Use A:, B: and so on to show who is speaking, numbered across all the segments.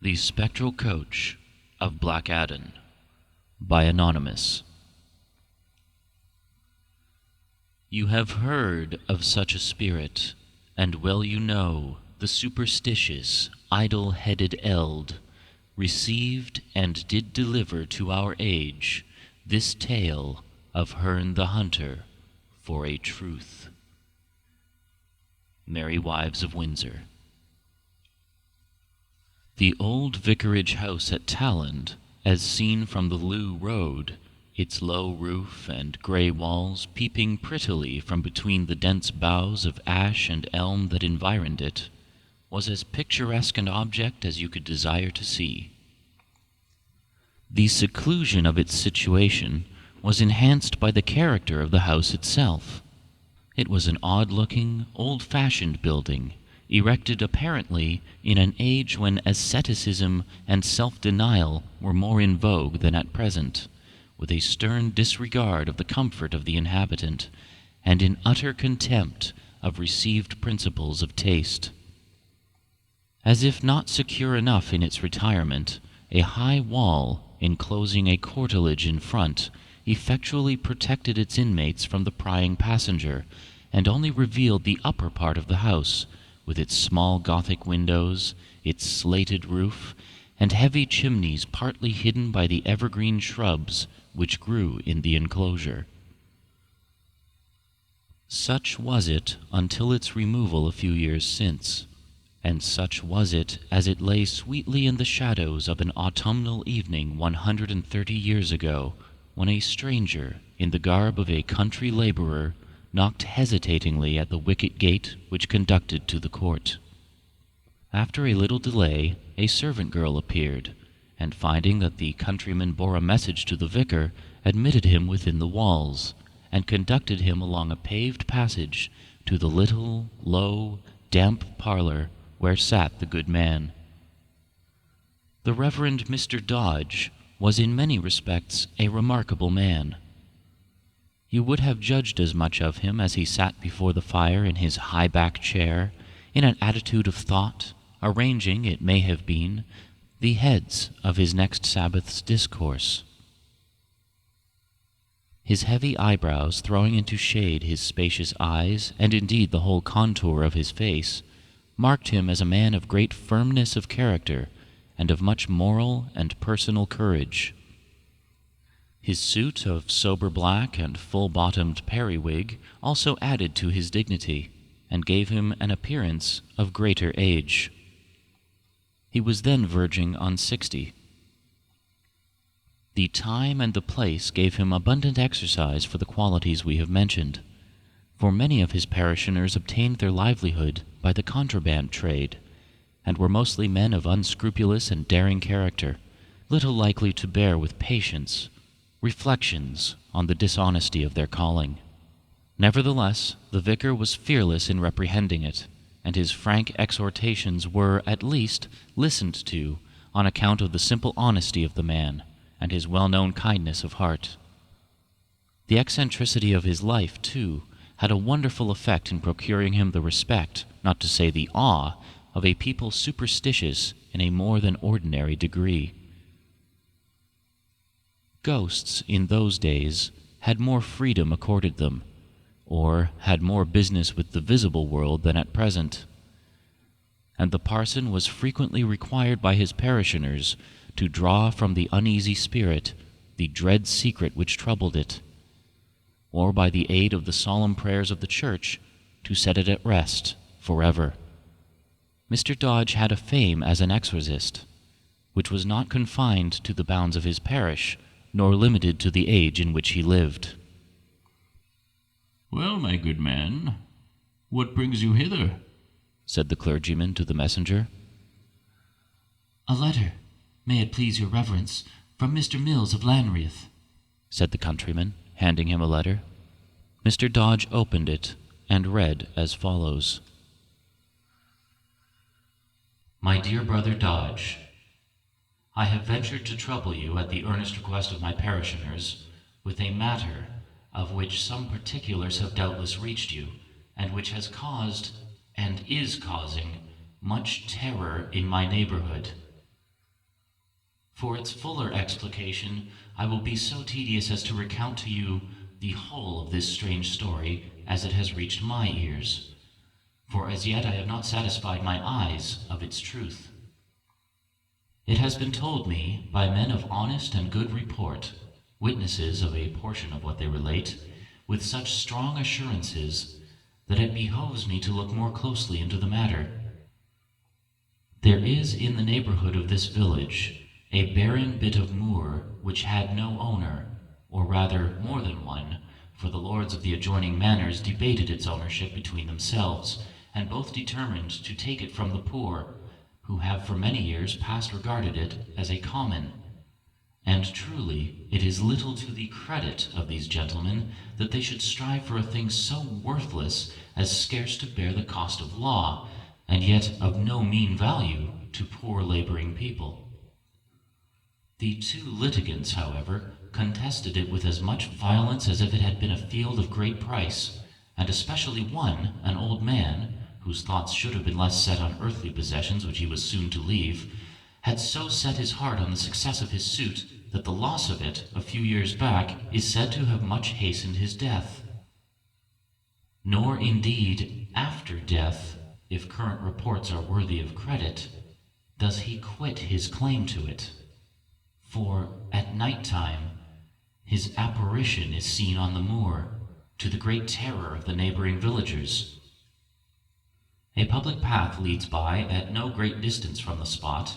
A: The Spectral Coach of Blackadon by Anonymous. You have heard of such a spirit, and well you know the superstitious, idle-headed eld received and did deliver to our age this tale of Herne the Hunter for a truth. Merry Wives of Windsor. The old vicarage house at Talland, as seen from the Loo Road, its low roof and grey walls peeping prettily from between the dense boughs of ash and elm that environed it, was as picturesque an object as you could desire to see. The seclusion of its situation was enhanced by the character of the house itself. It was an odd-looking, old-fashioned building, erected apparently in an age when asceticism and self-denial were more in vogue than at present, with a stern disregard of the comfort of the inhabitant, and in utter contempt of received principles of taste. As if not secure enough in its retirement, a high wall, enclosing a courtelage in front, effectually protected its inmates from the prying passenger, and only revealed the upper part of the house, with its small Gothic windows, its slated roof, and heavy chimneys partly hidden by the evergreen shrubs which grew in the enclosure. Such was it until its removal a few years since, and such was it as it lay sweetly in the shadows of an autumnal evening 130 years ago, when a stranger, in the garb of a country labourer, knocked hesitatingly at the wicket gate which conducted to the court. After a little delay, a servant girl appeared, and finding that the countryman bore a message to the vicar, admitted him within the walls, and conducted him along a paved passage to the little, low, damp parlour where sat the good man. The Reverend Mr. Dodge was in many respects a remarkable man. You would have judged as much of him as he sat before the fire in his high-backed chair, in an attitude of thought, arranging, it may have been, the heads of his next Sabbath's discourse. His heavy eyebrows throwing into shade his spacious eyes, and indeed the whole contour of his face, marked him as a man of great firmness of character, and of much moral and personal courage. His suit of sober black and full-bottomed periwig also added to his dignity, and gave him an appearance of greater age. He was then verging on 60. The time and the place gave him abundant exercise for the qualities we have mentioned, for many of his parishioners obtained their livelihood by the contraband trade, and were mostly men of unscrupulous and daring character, little likely to bear with patience reflections on the dishonesty of their calling. Nevertheless, the vicar was fearless in reprehending it, and his frank exhortations were, at least, listened to on account of the simple honesty of the man, and his well-known kindness of heart. The eccentricity of his life, too, had a wonderful effect in procuring him the respect, not to say the awe, of a people superstitious in a more than ordinary degree. Ghosts in those days had more freedom accorded them, or had more business with the visible world than at present, and the parson was frequently required by his parishioners to draw from the uneasy spirit the dread secret which troubled it, or by the aid of the solemn prayers of the church to set it at rest forever. Mr. Dodge had a fame as an exorcist, which was not confined to the bounds of his parish, nor limited to the age in which he lived.
B: "Well, my good man, what brings you hither?"
A: said the clergyman to the messenger.
C: "A letter, may it please your reverence, from Mr. Mills of Lanreath,"
A: said the countryman, handing him a letter. Mr. Dodge opened it, and read as follows. My dear brother Dodge, I have ventured to trouble you at the earnest request of my parishioners with a matter of which some particulars have doubtless reached you, and which has caused, and is causing, much terror in my neighborhood. For its fuller explication, I will be so tedious as to recount to you the whole of this strange story as it has reached my ears, for as yet I have not satisfied my eyes of its truth. It has been told me by men of honest and good report, witnesses of a portion of what they relate, with such strong assurances that it behoves me to look more closely into the matter. There is in the neighborhood of this village a barren bit of moor which had no owner, or rather more than one, for the lords of the adjoining manors debated its ownership between themselves, and both determined to take it from the poor, who have for many years past regarded it as a common. And truly it is little to the credit of these gentlemen that they should strive for a thing so worthless as scarce to bear the cost of law, and yet of no mean value to poor laboring people. The two litigants, however, contested it with as much violence as if it had been a field of great price, and especially one, an old man, whose thoughts should have been less set on earthly possessions which he was soon to leave, had so set his heart on the success of his suit that the loss of it, a few years back, is said to have much hastened his death. Nor indeed, after death, if current reports are worthy of credit, does he quit his claim to it. For at night time his apparition is seen on the moor, to the great terror of the neighboring villagers. A public path leads by at no great distance from the spot,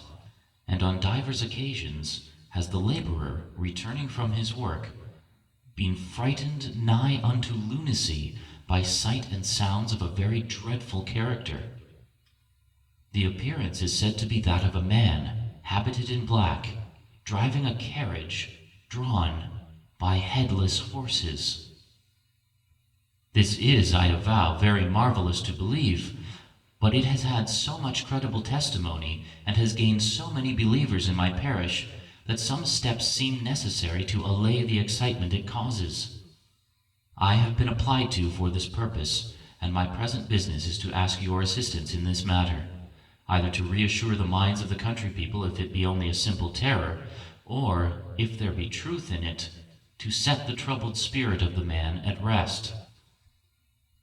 A: and on divers occasions has the laborer, returning from his work, been frightened nigh unto lunacy by sight and sounds of a very dreadful character. The appearance is said to be that of a man, habited in black, driving a carriage drawn by headless horses. This is, I avow, very marvelous to believe, but it has had so much credible testimony, and has gained so many believers in my parish, that some steps seem necessary to allay the excitement it causes. I have been applied to for this purpose, and my present business is to ask your assistance in this matter, either to reassure the minds of the country people if it be only a simple terror, or, if there be truth in it, to set the troubled spirit of the man at rest.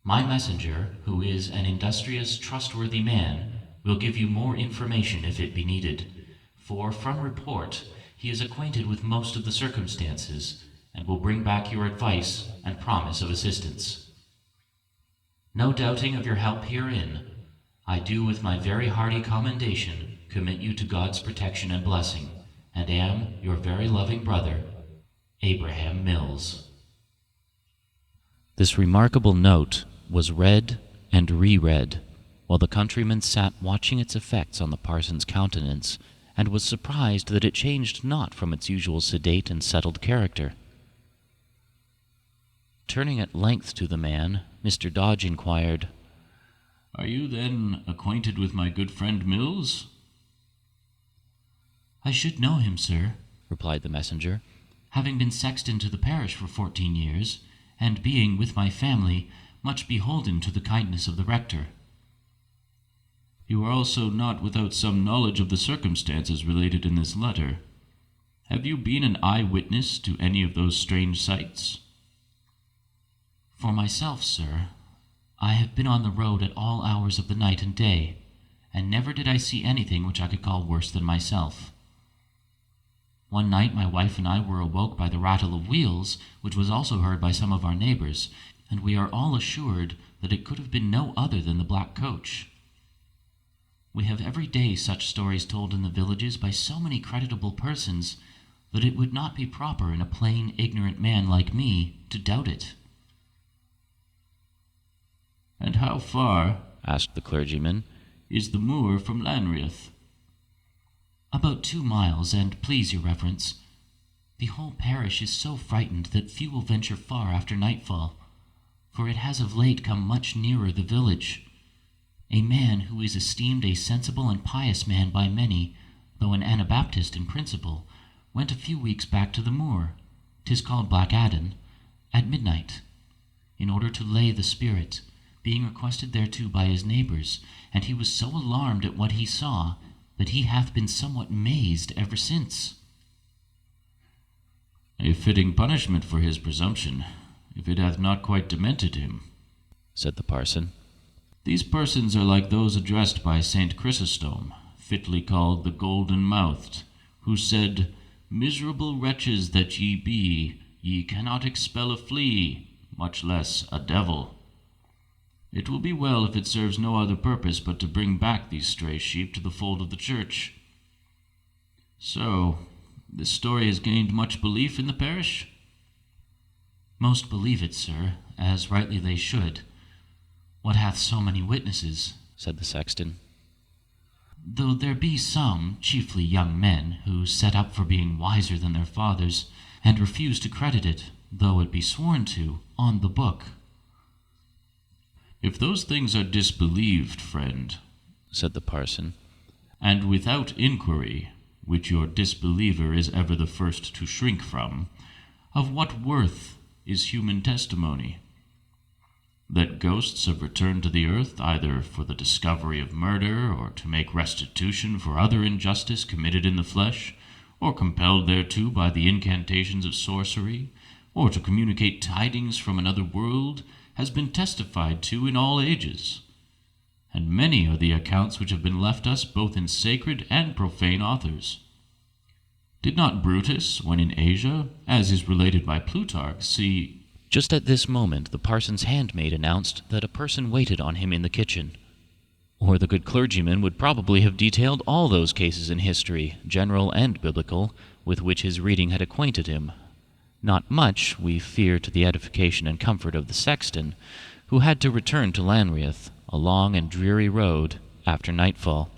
A: My messenger, who is an industrious, trustworthy man, will give you more information if it be needed, for from report he is acquainted with most of the circumstances, and will bring back your advice and promise of assistance. No doubting of your help herein, I do with my very hearty commendation commit you to God's protection and blessing, and am your very loving brother, Abraham Mills. This remarkable note was read and reread, while the countryman sat watching its effects on the parson's countenance, and was surprised that it changed not from its usual sedate and settled character. Turning at length to the man, Mr. Dodge inquired,
B: "Are you then acquainted with my good friend Mills?"
C: "I should know him, sir,"
A: replied the messenger,
C: "having been sexton to the parish for 14 years, and being, with my family, much beholden to the kindness of the rector."
B: "You are also not without some knowledge of the circumstances related in this letter. Have you been an eye-witness to any of those strange sights?"
C: "For myself, sir, I have been on the road at all hours of the night and day, and never did I see anything which I could call worse than myself. One night my wife and I were awoke by the rattle of wheels, which was also heard by some of our neighbors, and we are all assured that it could have been no other than the black coach. We have every day such stories told in the villages by so many creditable persons that it would not be proper in a plain, ignorant man like me to doubt it."
B: "And how far,"
A: asked the clergyman,
B: "is the moor from Lanreath?"
C: "About 2 miles, and please your reverence, the whole parish is so frightened that few will venture far after nightfall, for it has of late come much nearer the village. A man who is esteemed a sensible and pious man by many, though an Anabaptist in principle, went a few weeks back to the moor, 'tis called Blackadon, at midnight, in order to lay the spirit, being requested thereto by his neighbors, and he was so alarmed at what he saw that he hath been somewhat mazed ever since."
B: A fitting punishment for his presumption, if it hath not quite demented him,
A: said the parson.
B: These persons are like those addressed by Saint Chrysostom, fitly called the Golden-Mouthed, who said, Miserable wretches that ye be, ye cannot expel a flea, much less a devil. It will be well if it serves no other purpose but to bring back these stray sheep to the fold of the church. So, this story has gained much belief in the parish?
C: Most believe it, sir, as rightly they should. What hath so many witnesses?
A: Said the sexton.
C: Though there be some, chiefly young men, who set up for being wiser than their fathers, and refuse to credit it, though it be sworn to, on the book.
B: If those things are disbelieved, friend,
A: said the parson,
B: and without inquiry, which your disbeliever is ever the first to shrink from, of what worth is human testimony? That ghosts have returned to the earth either for the discovery of murder, or to make restitution for other injustice committed in the flesh, or compelled thereto by the incantations of sorcery, or to communicate tidings from another world, has been testified to in all ages. And many are the accounts which have been left us both in sacred and profane authors. Did not Brutus, when in Asia, as is related by Plutarch, see...
A: Just at this moment the parson's handmaid announced that a person waited on him in the kitchen. Or the good clergyman would probably have detailed all those cases in history, general and biblical, with which his reading had acquainted him. Not much, we fear, to the edification and comfort of the sexton, who had to return to Lanreath, a long and dreary road, after nightfall.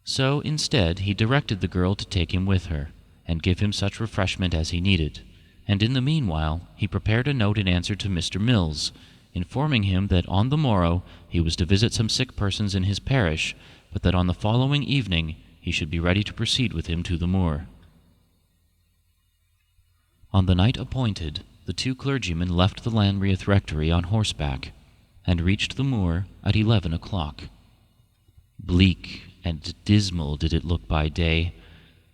A: So, instead, he directed the girl to take him with her, and give him such refreshment as he needed, and in the meanwhile he prepared a note in answer to Mr. Mills, informing him that on the morrow he was to visit some sick persons in his parish, but that on the following evening he should be ready to proceed with him to the moor. On the night appointed, the two clergymen left the Lanreath rectory on horseback, and reached the moor at 11 o'clock. Bleak and dismal did it look by day,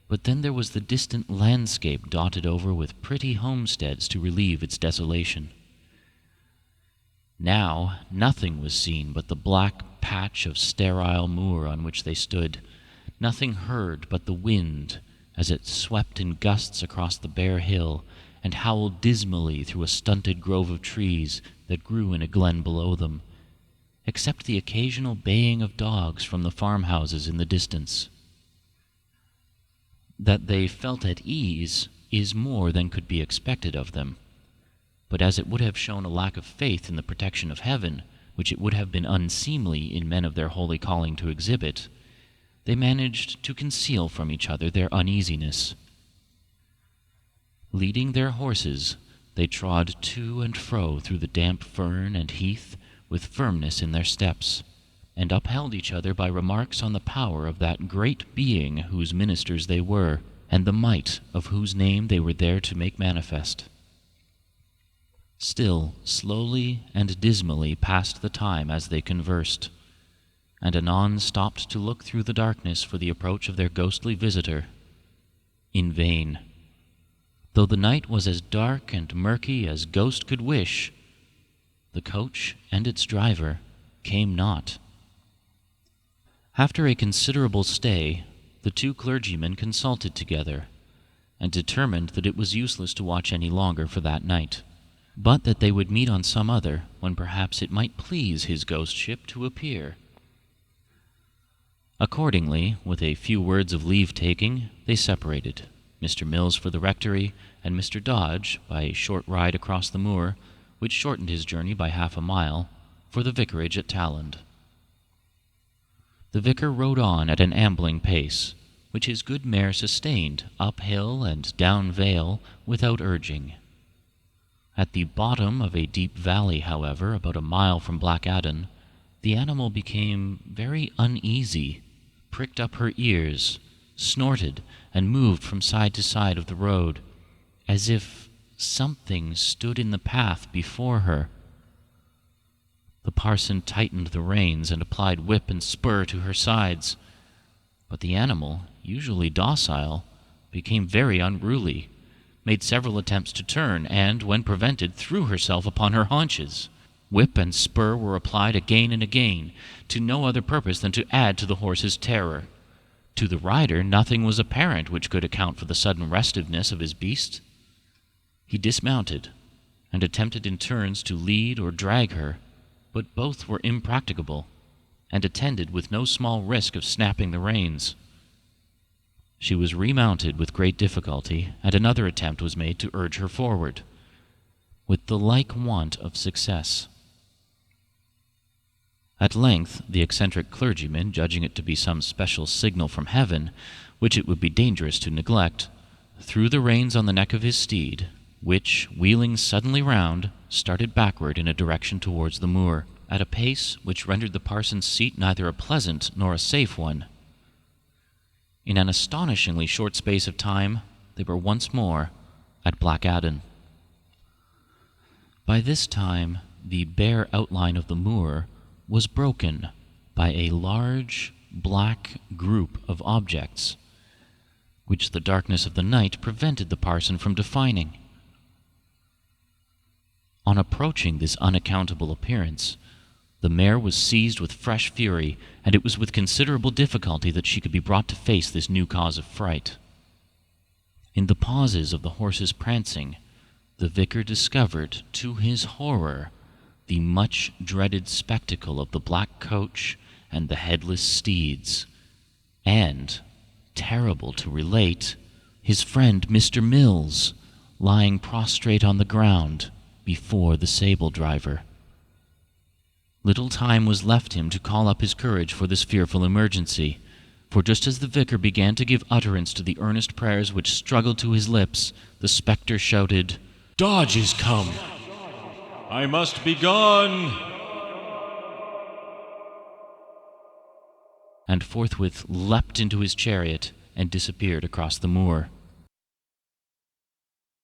A: but then there was the distant landscape dotted over with pretty homesteads to relieve its desolation. Now nothing was seen but the black patch of sterile moor on which they stood, nothing heard but the wind as it swept in gusts across the bare hill and howled dismally through a stunted grove of trees that grew in a glen below them, except the occasional baying of dogs from the farmhouses in the distance. That they felt at ease is more than could be expected of them, but as it would have shown a lack of faith in the protection of heaven, which it would have been unseemly in men of their holy calling to exhibit, they managed to conceal from each other their uneasiness. Leading their horses, they trod to and fro through the damp fern and heath with firmness in their steps, and upheld each other by remarks on the power of that great being whose ministers they were, and the might of whose name they were there to make manifest. Still, slowly and dismally passed the time as they conversed, and anon stopped to look through the darkness for the approach of their ghostly visitor. In vain. Though the night was as dark and murky as ghost could wish, the coach and its driver came not. After a considerable stay, the two clergymen consulted together, and determined that it was useless to watch any longer for that night, but that they would meet on some other, when perhaps it might please his ghostship to appear. Accordingly, with a few words of leave-taking, they separated, Mr. Mills for the rectory, and Mr. Dodge, by a short ride across the moor, which shortened his journey by 1/2 mile, for the vicarage at Talland. The vicar rode on at an ambling pace, which his good mare sustained up hill and down vale without urging. At the bottom of a deep valley, however, about a mile from Blackadon, the animal became very uneasy, pricked up her ears, snorted, and moved from side to side of the road, as if something stood in the path before her. The parson tightened the reins and applied whip and spur to her sides, but the animal, usually docile, became very unruly, made several attempts to turn, and, when prevented, threw herself upon her haunches. Whip and spur were applied again and again, to no other purpose than to add to the horse's terror. To the rider nothing was apparent which could account for the sudden restiveness of his beast. He dismounted, and attempted in turns to lead or drag her, but both were impracticable, and attended with no small risk of snapping the reins. She was remounted with great difficulty, and another attempt was made to urge her forward, with the like want of success. At length the eccentric clergyman, judging it to be some special signal from heaven, which it would be dangerous to neglect, threw the reins on the neck of his steed, which, wheeling suddenly round, started backward in a direction towards the moor, at a pace which rendered the parson's seat neither a pleasant nor a safe one. In an astonishingly short space of time, they were once more at Blackadon. By this time, the bare outline of the moor was broken by a large, black group of objects, which the darkness of the night prevented the parson from defining. On approaching this unaccountable appearance, the mare was seized with fresh fury, and it was with considerable difficulty that she could be brought to face this new cause of fright. In the pauses of the horse's prancing, the vicar discovered, to his horror, the much-dreaded spectacle of the black coach and the headless steeds, and, terrible to relate, his friend Mr. Mills, lying prostrate on the ground before the sable driver. Little time was left him to call up his courage for this fearful emergency, for just as the vicar began to give utterance to the earnest prayers which struggled to his lips, the spectre shouted,
D: "Dodge is come! I must be gone!"
A: and forthwith leapt into his chariot and disappeared across the moor.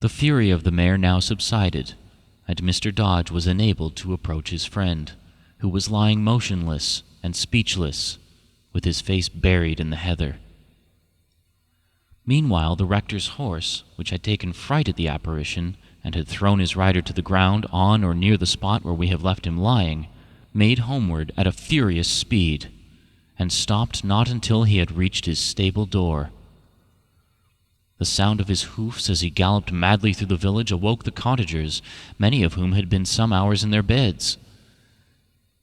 A: The fury of the mare now subsided, and Mr. Dodge was enabled to approach his friend, who was lying motionless and speechless, with his face buried in the heather. Meanwhile, the rector's horse, which had taken fright at the apparition, and had thrown his rider to the ground on or near the spot where we have left him lying, made homeward at a furious speed, and stopped not until he had reached his stable door. The sound of his hoofs as he galloped madly through the village awoke the cottagers, many of whom had been some hours in their beds.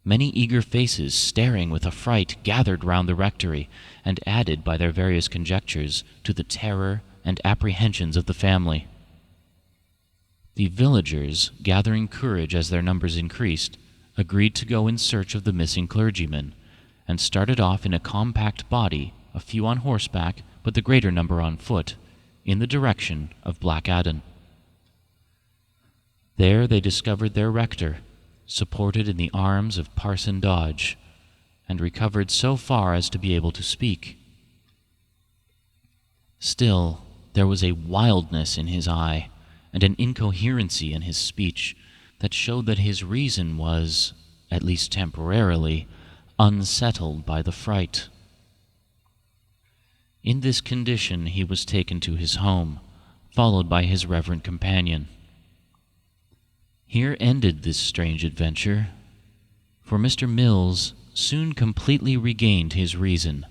A: Many eager faces, staring with affright, gathered round the rectory, and added, by their various conjectures, to the terror and apprehensions of the family. The villagers, gathering courage as their numbers increased, agreed to go in search of the missing clergyman, and started off in a compact body, a few on horseback, but the greater number on foot, in the direction of Blackadon. There they discovered their rector, supported in the arms of Parson Dodge, and recovered so far as to be able to speak. Still, there was a wildness in his eye, and an incoherency in his speech, that showed that his reason was, at least temporarily, unsettled by the fright. In this condition he was taken to his home, followed by his reverend companion. Here ended this strange adventure, for Mr. Mills soon completely regained his reason.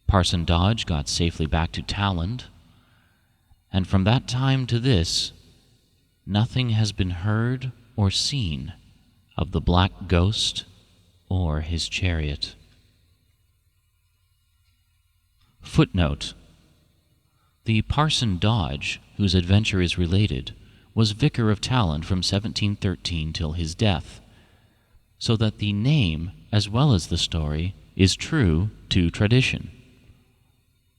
A: Parson Dodge got safely back to Talland, and from that time to this, nothing has been heard or seen of the black ghost or his chariot. Footnote: the Parson Dodge, whose adventure is related, was vicar of Talland from 1713 till his death, so that the name, as well as the story, is true to tradition.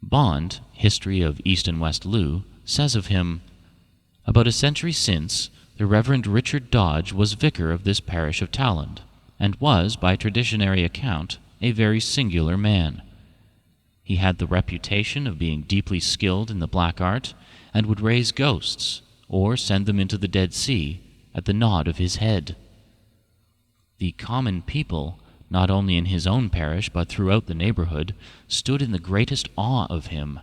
A: Bond, History of East and West Loo, says of him, "About a century since, the Reverend Richard Dodge was vicar of this parish of Talland, and was, by traditionary account, a very singular man. He had the reputation of being deeply skilled in the black art, and would raise ghosts, or send them into the Dead Sea, at the nod of his head. The common people, not only in his own parish but throughout the neighborhood, stood in the greatest awe of him,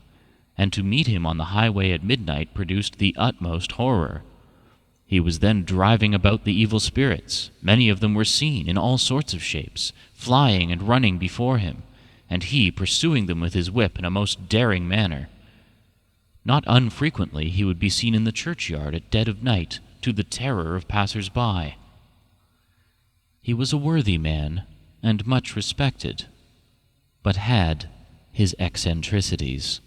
A: and to meet him on the highway at midnight produced the utmost horror. He was then driving about the evil spirits. Many of them were seen in all sorts of shapes, flying and running before him, and he pursuing them with his whip in a most daring manner. Not unfrequently he would be seen in the churchyard at dead of night, to the terror of passers-by. He was a worthy man, and much respected, but had his eccentricities.